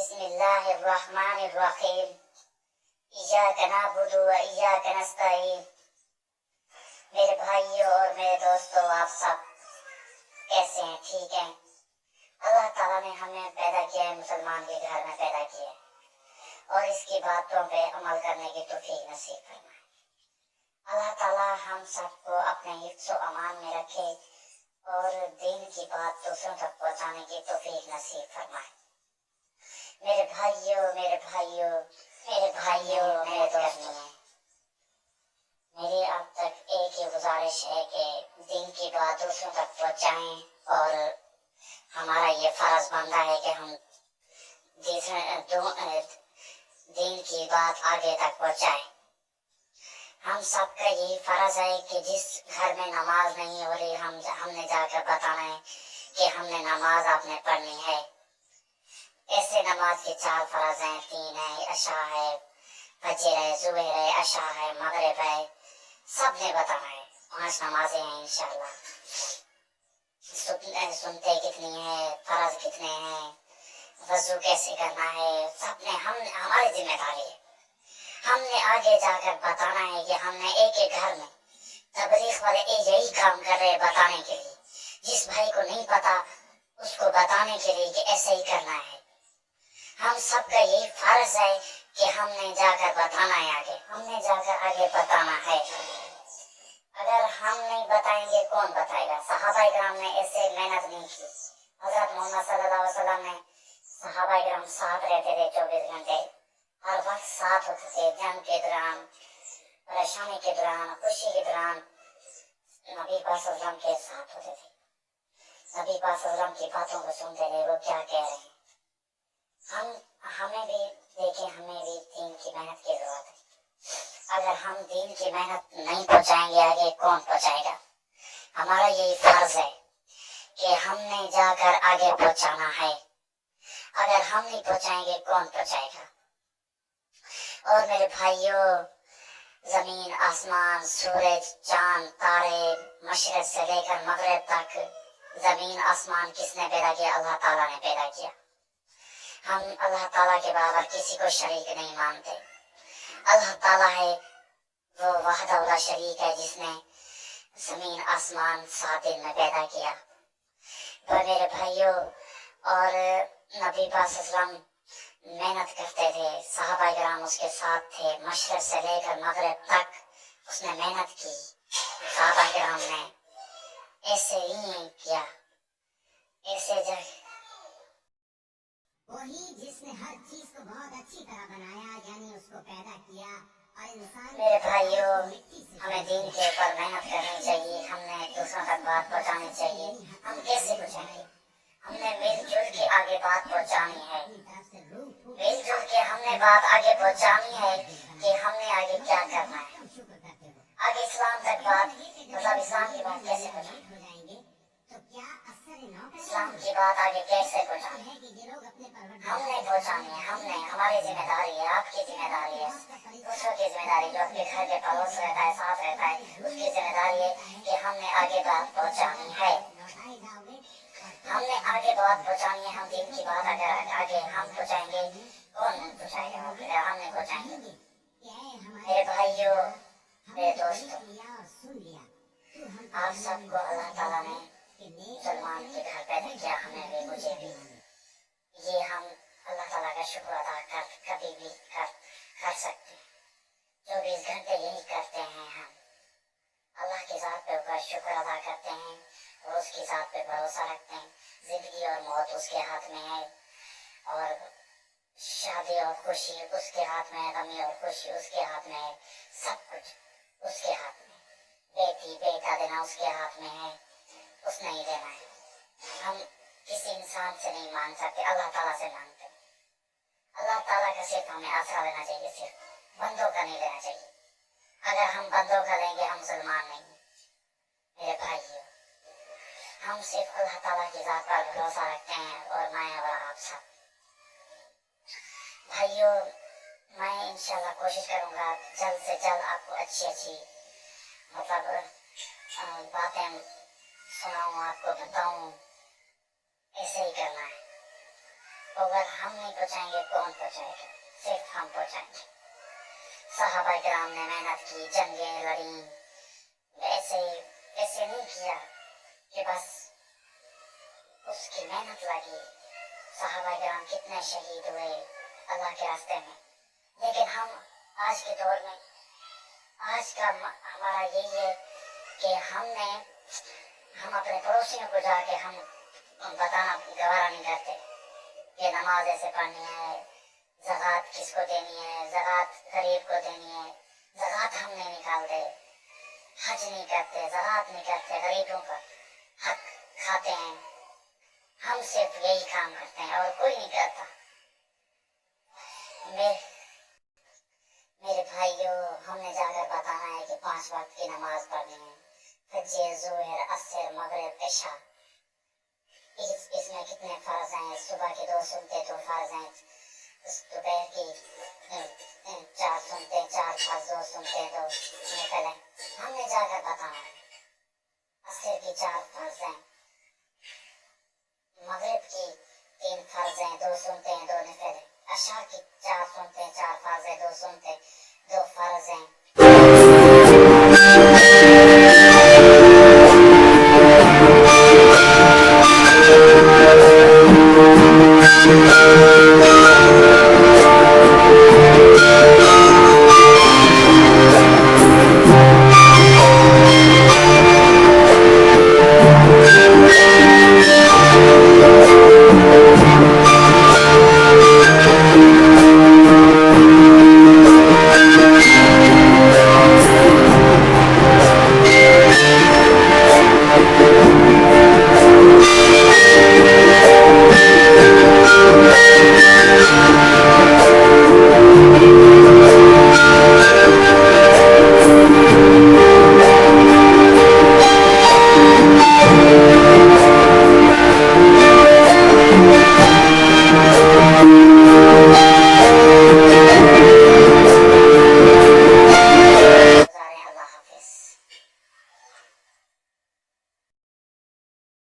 बिस्मिल्लाहिर्रहमानिर्रहीम। इय्याका नअबुदु व इय्याका नस्तईन। मेरे भाइयों और मेरे दोस्तों, आप सब कैसे हैं? ठीक हैं? अल्लाह ताला ने हमें पैदा किया है, मुसलमान के घर में पैदा किया है, और इसकी बातों पे अमल करने की तौफीक नसीब फरमाए। अल्लाह ताला हम सबको अपने हिफ्ज़ व अमान में रखे और दीन की बात दूसरों तक पहुंचाने की तौफीक नसीब फरमाए। मेरे भाइयों, मेरे दोस्तों, मेरी आप तक एक ही गुजारिश है कि दीन की बात दूसरों तक पहुंचाएं, और हमारा ये फर्ज बनता है कि हम दीन की बात आगे तक पहुंचाएं। हम सबका यही फर्ज है कि जिस घर में नमाज नहीं हो रही, हमने जाकर बताना है कि हमने नमाज आपने पढ़नी है। ऐसे नमाज के 4 फर्ज हैं, 3 है, अशा है, फजर है, ज़ुहर है, अशा है, मगरिब है, सब ने बताना है। 5 नमाजें हैं इंशाल्लाह। सुनते कितनी है, फर्ज कितने हैं, वजू कैसे करना है, सब ने हमारी जिम्मेदारी है। हमने आगे जाकर बताना है कि हमने एक एक घर में तबलीग वाले यही काम कर रहे हैं बताने के लिए। जिस भाई को नहीं पता उसको बताने के लिए कि ऐसे ही करना है। हम सबका यही फर्ज है कि हमने जाकर बताना है, हमने जाकर आगे बताना है। अगर हम नहीं बताएंगे कौन बताएगा? सहाबाए किराम ने ऐसे मेहनत नहीं की। हज़रत मोहम्मद सल्लल्लाहु अलैहि वसल्लम ने सहाबाए किराम साथ रहते थे 24 घंटे, हर वक्त साथ होते थे। जंग के दौरान, परेशानी के दौरान, खुशी के दौरान नबी पाक सल्लल्लाहु अलैहि वसल्लम के साथ होते थे। नबी पाक सल्लल्लाहु अलैहि वसल्लम की बातों को सुनते थे, वो क्या कह रहे हैं। हमें भी देखें, हमें भी दीन की मेहनत की जरूरत है। अगर हम दीन की मेहनत नहीं पहुंचाएंगे आगे, कौन पहुंचाएगा? हमारा यही फर्ज है कि हमने जाकर आगे पहुंचाना है। अगर हम नहीं पहुंचाएंगे कौन पहुंचाएगा? और मेरे भाइयों, जमीन, आसमान, सूरज, चांद, तारे, मशरिक से लेकर मगरिब तक जमीन आसमान किसने पैदा किया? अल्लाह ताला ने पैदा किया। हम अल्लाह ताला के बराबर किसी को शरीक नहीं मानते। अल्लाह ताला है वो वहदहू ला शरीक है, जिसने जमीन आसमान 7 दिन में पैदा किया। तो मेरे भाइयों, और नबी पाक सल्लल्लाहु अलैहि वसल्लम मेहनत करते थे, सहाबाए किराम उसके साथ थे, मशरिक से लेकर मगरिब तक उसने मेहनत की। सहाबाए किराम ने ऐसे ही किया, ऐसे वही जिसने हर चीज को बहुत अच्छी तरह बनाया, यानी उसको पैदा किया। और इंसान मेरे भाइयों, हमें दीन के ऊपर मेहनत करनी चाहिए, हमने दूसरों तक बात पहुंचानी चाहिए। हम कैसे पहुंचाएंगे? हमने मिलजुल के आगे बात पहुंचानी है। मिलजुल के हमने बात आगे पहुंचानी है कि हमने आगे क्या करना है। आगे इस्लाम तक बात, मतलब इस्लाम की बात कैसे पहुंचाएंगे? इस्लाम की बात आगे कैसे पहुंचानी है? हमने पहुंचानी है, हमारी जिम्मेदारी है, आपकी जिम्मेदारी है, दूसरों की जिम्मेदारी, जो आपके घर के पड़ोस रहता है, साथ रहता है, उसकी जिम्मेदारी है कि हमने आगे बात पहुंचानी है। हमने आगे बात पहुंचानी है। हम दीन की बात अगर आगे हम पहुंचाएंगे, कौन पहुंचाएगा? अगर हम नहीं पहुंचाएंगे। मेरे भाइयों, मेरे दोस्तों, आप सबको अल्लाह ताला ने मुसलमान के घर पैदा किया, हमें भी, मुझे भी। ये हम अल्लाह ताला का शुक्र अदा कभी भी कर सकते हैं। 24 घंटे यही करते हैं। हम अल्लाह की ज़ात पे ऊपर शुक्र अदा करते हैं और उसकी ज़ात पे भरोसा रखते हैं। जिंदगी और मौत उसके हाथ में है, और शादी और खुशी उसके हाथ में है, गमी और खुशी उसके हाथ में है, सब कुछ उसके हाथ में। बेटी बेटा देना उसके हाथ में है, उसने ही देना है। हम किसी इंसान से नहीं मांग सकते, अल्लाह ताला से मांगते। अल्लाह ताला का सिर्फ हमें आसरा लेना चाहिए, सिर्फ बंदों का नहीं लेना चाहिए। अगर हम बंदों का लेंगे, हम मुसलमान नहीं। मेरे भाइयों, हम सिर्फ अल्लाह ताला की ज़ात पर भरोसा रखते हैं, और मैं और आप सब भाइयों, मैं इंशाल्लाह कोशिश करूँगा जल्द से जल्द आपको अच्छी मतलब बातें सुनाऊँ, आपको बताऊँ। ऐसे ही करना है। अगर हम नहीं पहुंचाएंगे कौन पहुंचाएगा? सिर्फ हम पहुंचाएंगे। सहाबा किराम ने मेहनत की, जंगें लड़ी, ऐसे नहीं किया कि बस उसकी मेहनत लगी। सहाबा किराम कितने शहीद हुए अल्लाह के रास्ते में। लेकिन हम आज के दौर में, आज का हमारा यही है कि हम अपने पड़ोसियों को जाके हम बताना गवारा नहीं करते कि नमाज ऐसे पढ़नी है, ज़कात किसको देनी है, ज़कात गरीब को देनी है। ज़कात हम नहीं निकालते, हज नहीं करते, ज़कात नहीं करते, गरीबों का हक खाते हैं। हम सिर्फ यही काम करते हैं और कोई नहीं करता। मेरे भाइयों, हमने जाकर बताना है कि 5 वक्त की नमाज पढ़नी है, फजर, ज़ोहर, असर, मगरिब, इशा। इसमें कितने फर्ज हैं? सुबह के 2 सुनते तो फर्ज हैं, दोपहर की 4 सुनते, 4 फर्ज, 2 सुनते तो नफल है। हमने जाकर बताना है। असर की 4 फर्ज हैं, मगरिब की 3 फर्ज हैं, 2 सुनते हैं, 2 नफल है। अशा की 4 सुनते हैं, 4 फर्ज है, 2 सुनते, 2 फर्ज हैं।